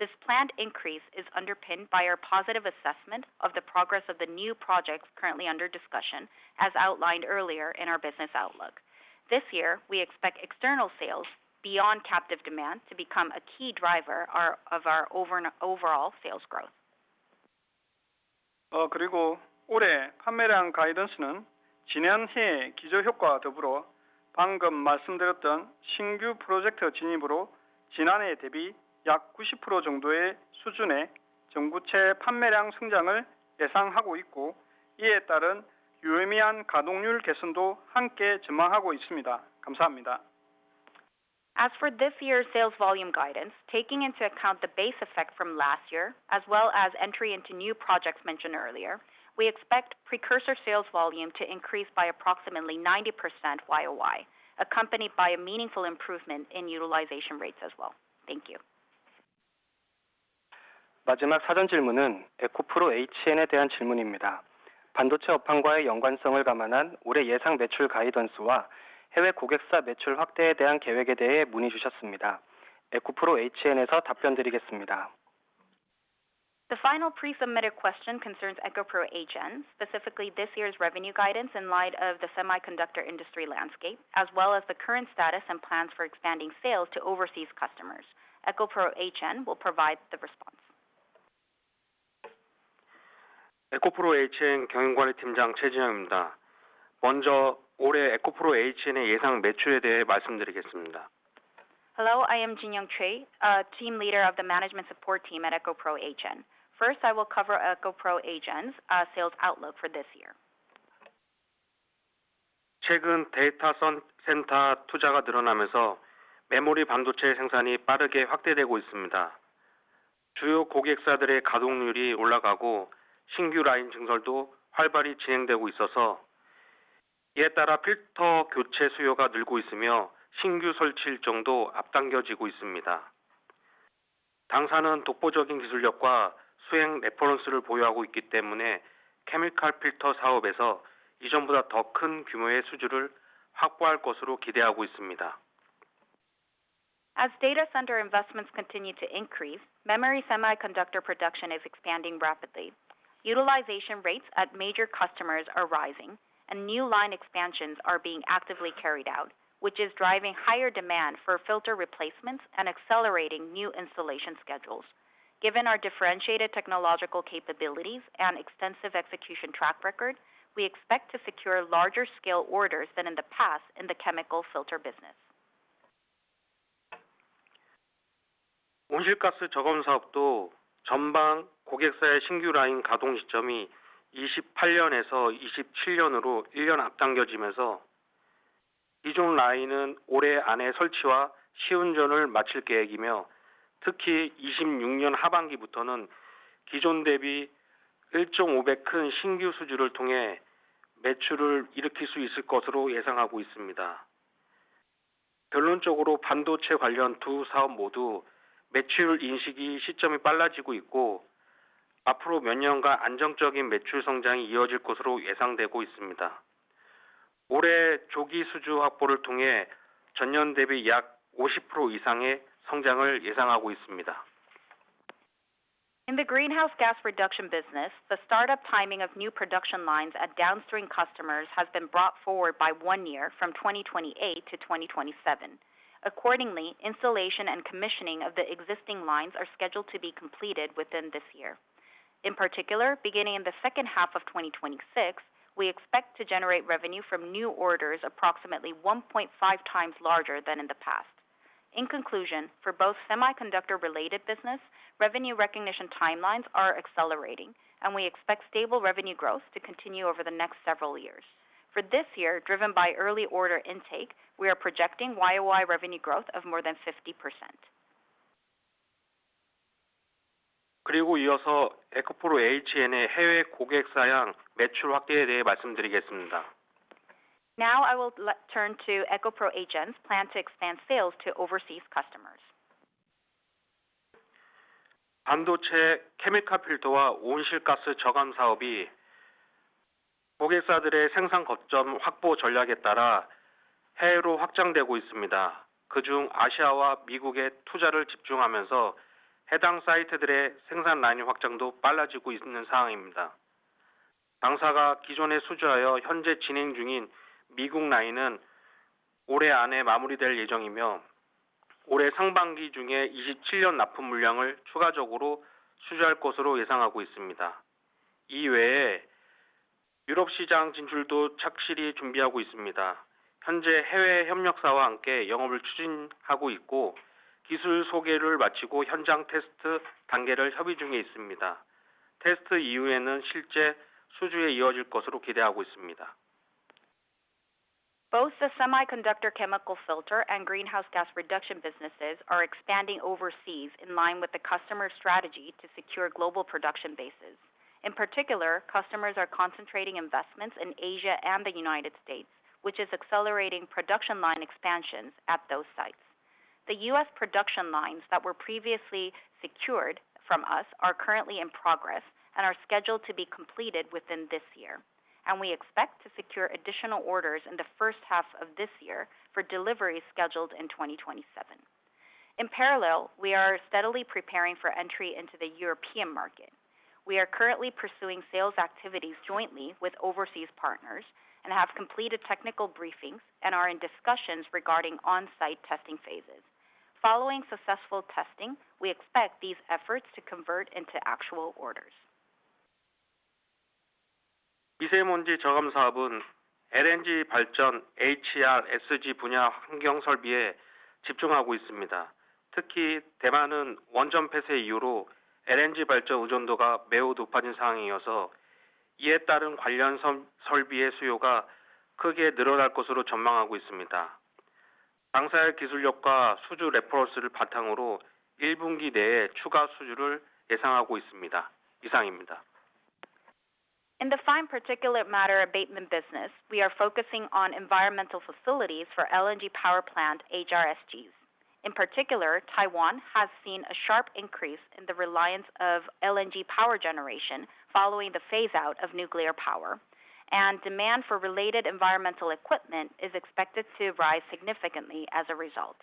This planned increase is underpinned by our positive assessment of the progress of the new projects currently under discussion, as outlined earlier in our business outlook. This year, we expect external sales beyond captive demand to become a key driver of our overall sales growth. 그리고 올해 판매량 가이던스는 지난해 기저효과와 더불어 방금 말씀드렸던 신규 프로젝트 진입으로 지난해 대비 약 90% 정도의 수준의 전구체 판매량 성장을 예상하고 있고 이에 따른 유의미한 가동률 개선도 함께 전망하고 있습니다. 감사합니다. As for this year's sales volume guidance, taking into account the base effect from last year, as well as entry into new projects mentioned earlier, we expect precursor sales volume to increase by approximately 90% YOY, accompanied by a meaningful improvement in utilization rates as well. Thank you. 마지막 사전 질문은 에코프로 HN에 대한 질문입니다. 반도체 업황과의 연관성을 감안한 올해 예상 매출 가이던스와 해외 고객사 매출 확대에 대한 계획에 대해 문의 주셨습니다. 에코프로 HN에서 답변 드리겠습니다. The final pre-submitted question concerns EcoPro HN, specifically this year's revenue guidance in light of the semiconductor industry landscape, as well as the current status and plans for expanding sales to overseas customers. EcoPro HN will provide the response. 에코프로 HN 경영관리팀장 최진영입니다. 먼저 올해 에코프로 HN의 예상 매출에 대해 말씀드리겠습니다. Hello, I am Jin-young Choi, team leader of the management support team at EcoPro HN. First, I will cover EcoPro HN's sales outlook for this year. 최근 데이터 센터 투자가 늘어나면서 메모리 반도체 생산이 빠르게 확대되고 있습니다. 주요 고객사들의 가동률이 올라가고 신규 라인 증설도 활발히 진행되고 있어서 이에 따라 필터 교체 수요가 늘고 있으며 신규 설치 일정도 앞당겨지고 있습니다. 당사는 독보적인 기술력과 수행 레퍼런스를 보유하고 있기 때문에 케미칼 필터 사업에서 이전보다 더 큰 규모의 수주를 확보할 것으로 기대하고 있습니다. As data center investments continue to increase, memory semiconductor production is expanding rapidly. Utilization rates at major customers are rising, and new line expansions are being actively carried out, which is driving higher demand for filter replacements and accelerating new installation schedules. Given our differentiated technological capabilities and extensive execution track record, we expect to secure larger scale orders than in the past in the chemical filter business. 온실가스 저감 사업도 전방 고객사의 신규 라인 가동 시점이 28년에서 27년으로 1년 앞당겨지면서 기존 라인은 올해 안에 설치와 시운전을 마칠 계획이며 특히 26년 하반기부터는 기존 대비 1.5배 큰 신규 수주를 통해 매출을 일으킬 수 있을 것으로 예상하고 있습니다. 결론적으로 반도체 관련 두 사업 모두 매출 인식이 시점이 빨라지고 있고 앞으로 몇 년간 안정적인 매출 성장이 이어질 것으로 예상되고 있습니다. 올해 조기 수주 확보를 통해 전년 대비 약 50% 이상의 성장을 예상하고 있습니다. In the greenhouse gas reduction business, the startup timing of new production lines at downstream customers has been brought forward by 1 year from 2028 to 2027. Accordingly, installation and commissioning of the existing lines are scheduled to be completed within this year. In particular, beginning in the second half of 2026, we expect to generate revenue from new orders approximately 1.5 times larger than in the past. In conclusion, for both semiconductor-related business, revenue recognition timelines are accelerating, and we expect stable revenue growth to continue over the next several years. For this year, driven by early order intake, we are projecting YOY revenue growth of more than 50%. 그리고 이어서 에코프로 HN의 해외 고객사양 매출 확대에 대해 말씀드리겠습니다. Now I will turn to EcoPro HN's plan to expand sales to overseas customers. 반도체 케미칼 필터와 온실가스 저감 사업이 고객사들의 생산 거점 확보 전략에 따라 해외로 확장되고 있습니다. 그중 아시아와 미국에 투자를 집중하면서 해당 사이트들의 생산 라인 확장도 빨라지고 있는 상황입니다. 당사가 기존에 수주하여 현재 진행 중인 미국 라인은 올해 안에 마무리될 예정이며 올해 상반기 중에 27년 납품 물량을 추가적으로 수주할 것으로 예상하고 있습니다. 이외에 유럽 시장 진출도 착실히 준비하고 있습니다. 현재 해외 협력사와 함께 영업을 추진하고 있고 기술 소개를 마치고 현장 테스트 단계를 협의 중에 있습니다. 테스트 이후에는 실제 수주에 이어질 것으로 기대하고 있습니다. Both the semiconductor chemical filter and greenhouse gas reduction businesses are expanding overseas in line with the customer strategy to secure global production bases. In particular, customers are concentrating investments in Asia and the United States, which is accelerating production line expansions at those sites. The U.S. production lines that were previously secured from us are currently in progress and are scheduled to be completed within this year. And we expect to secure additional orders in the first half of this year for deliveries scheduled in 2027. In parallel, we are steadily preparing for entry into the European market. We are currently pursuing sales activities jointly with overseas partners and have completed technical briefings and are in discussions regarding on-site testing phases. Following successful testing, we expect these efforts to convert into actual orders. 미세먼지 저감 사업은 LNG 발전, HR, SG 분야 환경 설비에 집중하고 있습니다. 특히 대만은 원전 폐쇄 이후로 LNG 발전 의존도가 매우 높아진 상황이어서 이에 따른 관련 설비의 수요가 크게 늘어날 것으로 전망하고 있습니다. 당사의 기술력과 수주 레퍼런스를 바탕으로 1분기 내에 추가 수주를 예상하고 있습니다. 이상입니다. In the fine particulate matter abatement business, we are focusing on environmental facilities for LNG power plant HRSGs. In particular, Taiwan has seen a sharp increase in the reliance of LNG power generation following the phase-out of nuclear power, and demand for related environmental equipment is expected to rise significantly as a result.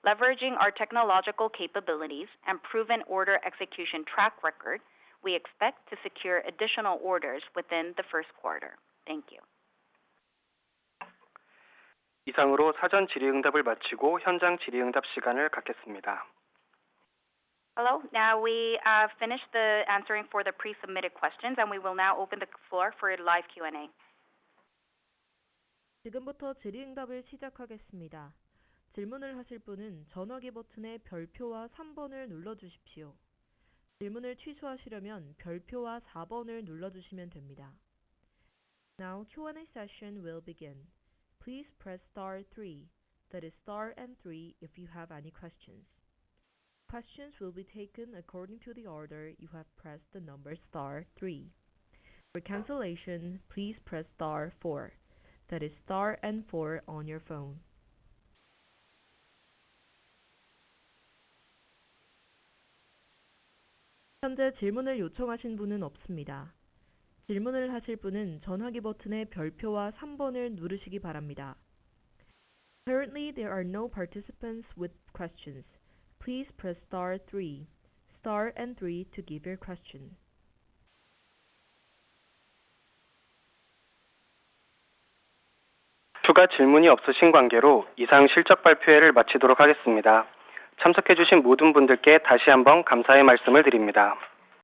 Leveraging our technological capabilities and proven order execution track record, we expect to secure additional orders within the first quarter. Thank you. 이상으로 사전 질의응답을 마치고 현장 질의응답 시간을 갖겠습니다. Hello. Now we finished the answering for the pre-submitted questions, and we will now open the floor for live Q&A. 지금부터 질의응답을 시작하겠습니다. 질문을 하실 분은 전화기 버튼의 별표와 3번을 눌러주십시오. 질문을 취소하시려면 별표와 4번을 눌러주시면 됩니다. Now Q&A session will begin. Please press star 3, that is star and 3 if you have any questions. Questions will be taken according to the order you have pressed the number star 3. For cancellation, please press star 4, that is star and 4 on your phone. 현재 질문을 요청하신 분은 없습니다. 질문을 하실 분은 전화기 버튼의 별표와 3번을 누르시기 바랍니다. Currently, there are no participants with questions. Please press star 3, star and 3 to give your question. 추가 질문이 없으신 관계로 이상 실적 발표회를 마치도록 하겠습니다. 참석해주신 모든 분들께 다시 한번 감사의 말씀을 드립니다.